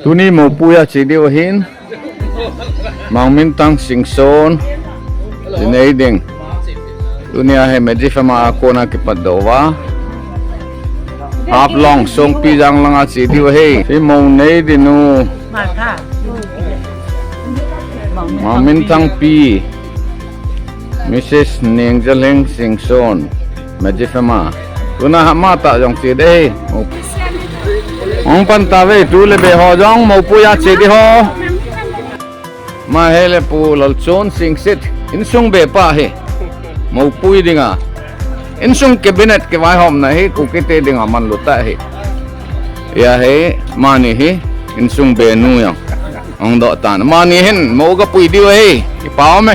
Tuni Moupa ahin Mangminthang Singson Dinaiding Tuni ahe Medziphema akona kipadowa Hap long song pijang langa ahe Si Maunay dinu Mangminthang pi Mrs. Ningjaleng Singson Medziphema Tuna mata jong sidi Ông pantawe tu lebe ho jong Moupa ho ma hele pu lol chon singsit insung be pa he Moupa dinga insung cabinet ke vai hom na he ku kete dinga man luta he ya he mani he insung be nu yang ong do tan mani hen mo ga pui diu he ki pao me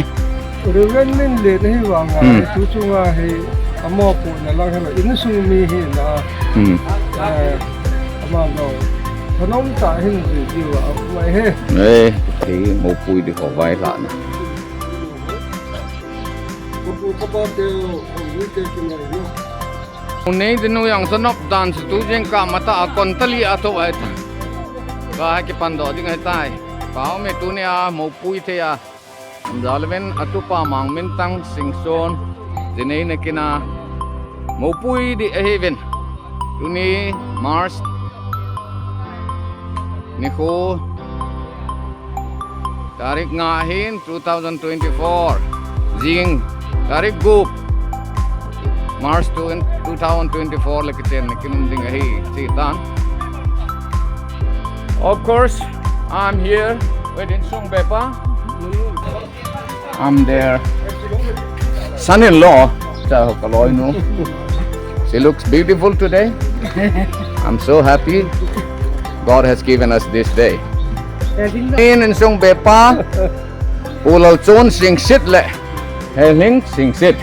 Rugan min le he wanga tu chunga he amo pu na lang he insung mi he na ama no Không ta hình gì điều à vậy he. Ê, thì Moupa đi họ vai lại nè. Này thì nó yang sanop dan tu jeng ka mata kon tali ato ai. Ka ke pando ding ai tai. Pao me tu ne a Moupa the a. Zalven atupa Mangminthang Singson. Dinai na kina Moupa di ahin. Tu ni Mars nikho tarik ahin 2024 jing tarik Groom March 2024 lekiten kinunding ahi sitan. Of course I'm here with Insung Bepa. I'm their son-in-law. She looks beautiful today. I'm so happy God has given us this day. Insung Bepa Pulal chon singsit le Heling singsit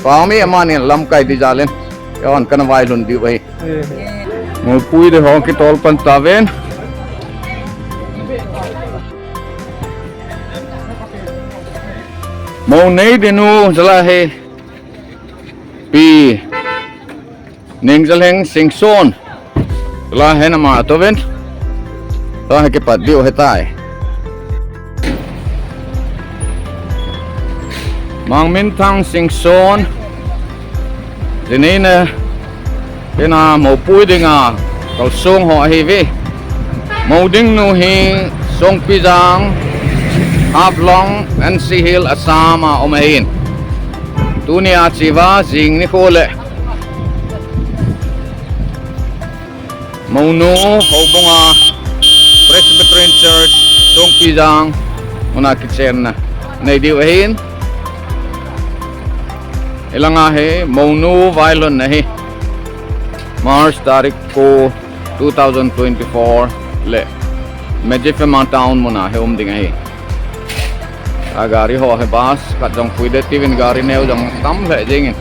Pami amani lam kai di jalen Yon kana VAILHUN di wahi Moupa de ho ki tol pantawen Maunay dinu jalahe pi Ningjaleng Singson La hena ma toven to ke pat dio hetai Mangminthang Singson dinina kena Moupa dinga kal song ho hi vi moding nu hi song pijang hablong and sihil asama omahin tunia chiwa jing nikho le Maunu hobonga Presbyterian Church Song Pijang Muna Kichenna Nay diu ahin Ilang ahe Maunu VAILHUN nahi March tarik ko 2024 le Medziphema town muna he ding ahi agari ho he bas kat jong puide tivin gari neu jong tam le jingin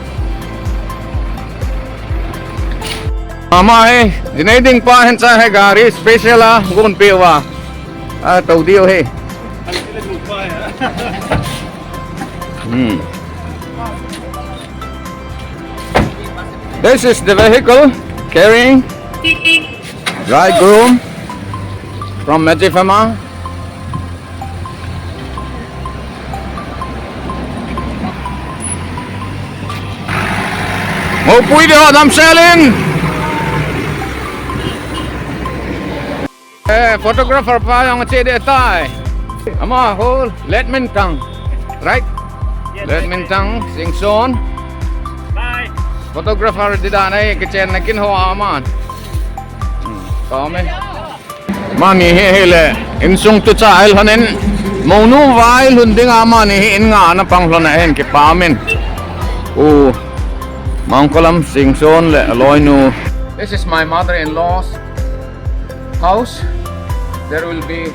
Mama eh, dinaiding pa hen sa he gari special gun piwa tau dio he This is the vehicle carrying Groom from Medziphema. Moupa di ho dam selling photographer pa yang cede tai ama ho Mangminthang right Mangminthang Singson bye photographer didanai Kichenna kin ho aman kame mani hele insung tu cha aneilhon Maunu VAILHUN ding amani in nga na panglona hen ki pamen o Mangkolam Singson le aloinu. This is my mother-in-law's house. There will be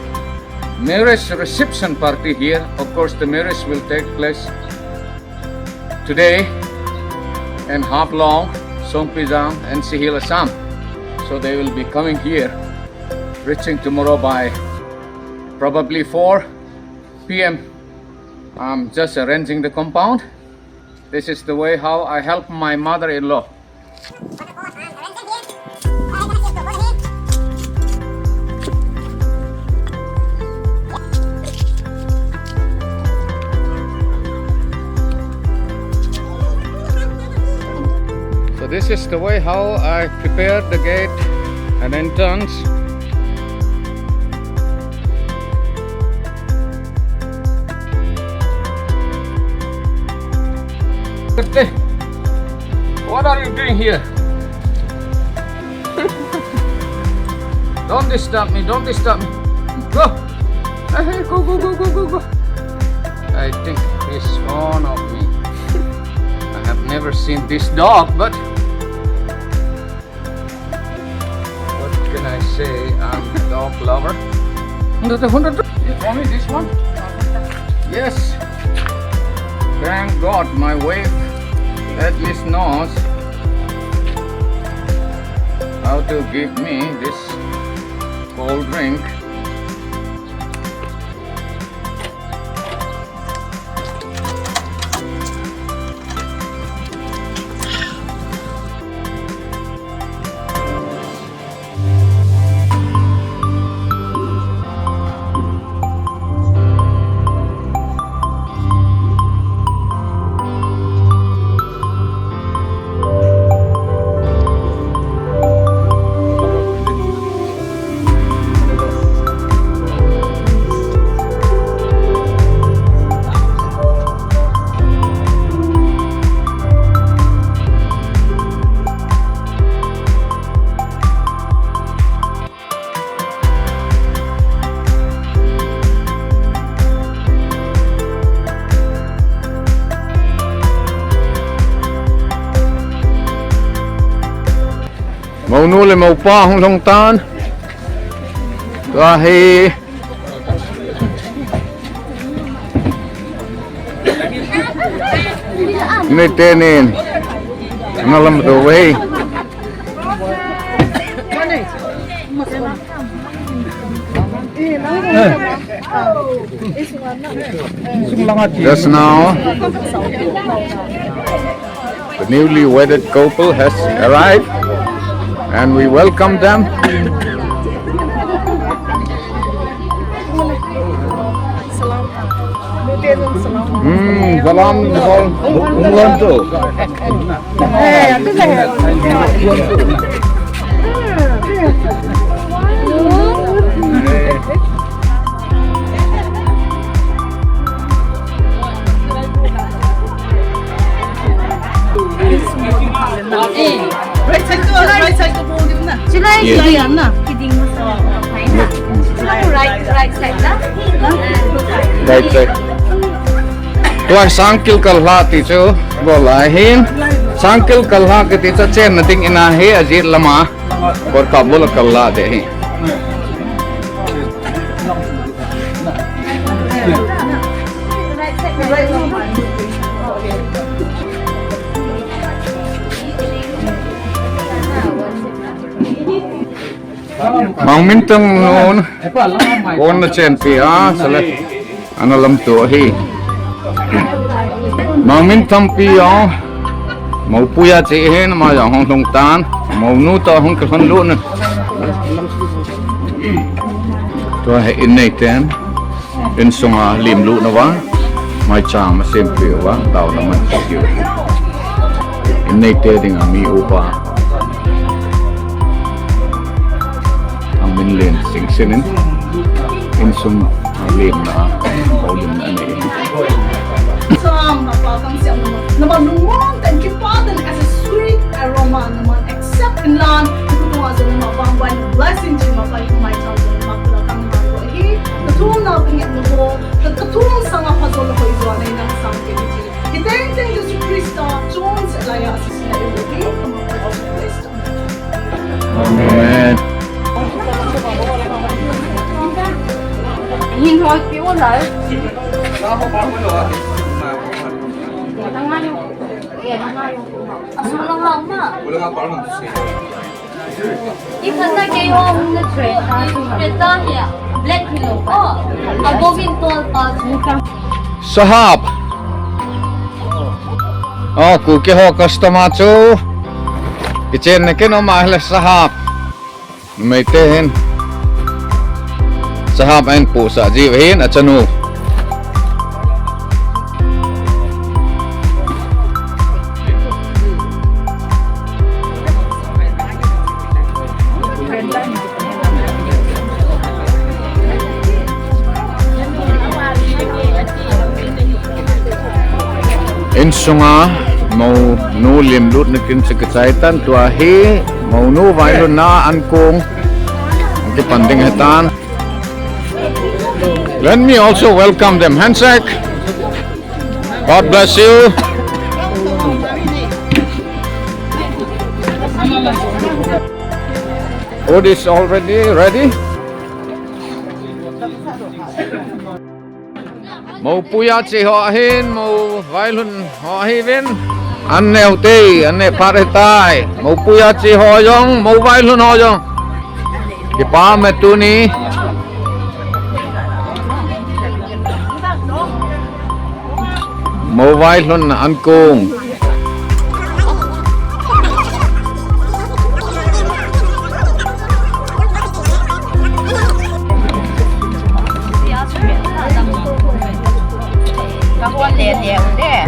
marriage reception party here. Of course, the marriage will take place today and half long Songpijang and Sihil Assam. So they will be coming here, reaching tomorrow by probably 4 p.m. I'm just arranging the compound. This is the way how I help my mother-in-law. this is the way how I prepared the gate and entrance. What are you doing here? Don't disturb me, don't disturb me. Go! Hey, go, go, go, go, go, go. I think he's fond of me. I have never seen this dog, but what can I say? I'm a dog lover. You want me this one? Yes. Thank God my wife at least knows how to give me this cold drink. Màu nu là màu pa không thông tan. Ahin. Ini tenin. Malam tu weh. Just now, the newly wedded couple has arrived. And we welcome them. Salam Umlanto. Right side ko po na. Sila yan na. Kidding mo sa right side na? Right side. Tuah sangkil kalha ticho bolahin. Sangkil kalha ke ticho chen nating inahe ajir lama. Kor kabul kalha dehi. Mangminthang noon, kon na chen pia sala analam to hi. Mangminthang pia mau puya che hen ma yang hong thong tan mau nu to hong kan lu na. To he in nei ten in songa lim lu na wa mai cha ma sem pia wa tao na man siu. In nei te ding ami upa. Mangminthang Singson in sum lim na lim na nei. Some napakang siya naman naman thank you Father as a sweet aroma naman except in land ito nga sa mabangwan blessing to mapay kumay sa makulakang marohi katulong na pingit mo katulong sa nga pasolo ko izo na inang samke iteng Yesu Kristo Jones elaya sa sinayohi kamapay sa Kristo. Amen. Nhìn thôi kiểu rồi. Sahab. Oh, kuke ho customer chu. Kichenna ke no mahle sahab. Meiten. Sahab en pusa jiwin achanu. in sunga mau nu lim lut nikin sekecaitan tua hi mau nu vailhunna ankung di panding hetan. Let me also welcome them. Handshake. God bless you. Food is already ready. Mau puya chi ho ahin, mau vailhun ho ahivin. Anne uti, anne paretai. Mau puya chi ho yong, mau vailhun ho yong. Kipa metuni. Mau vailhun ankung. Các quan đề đều đấy.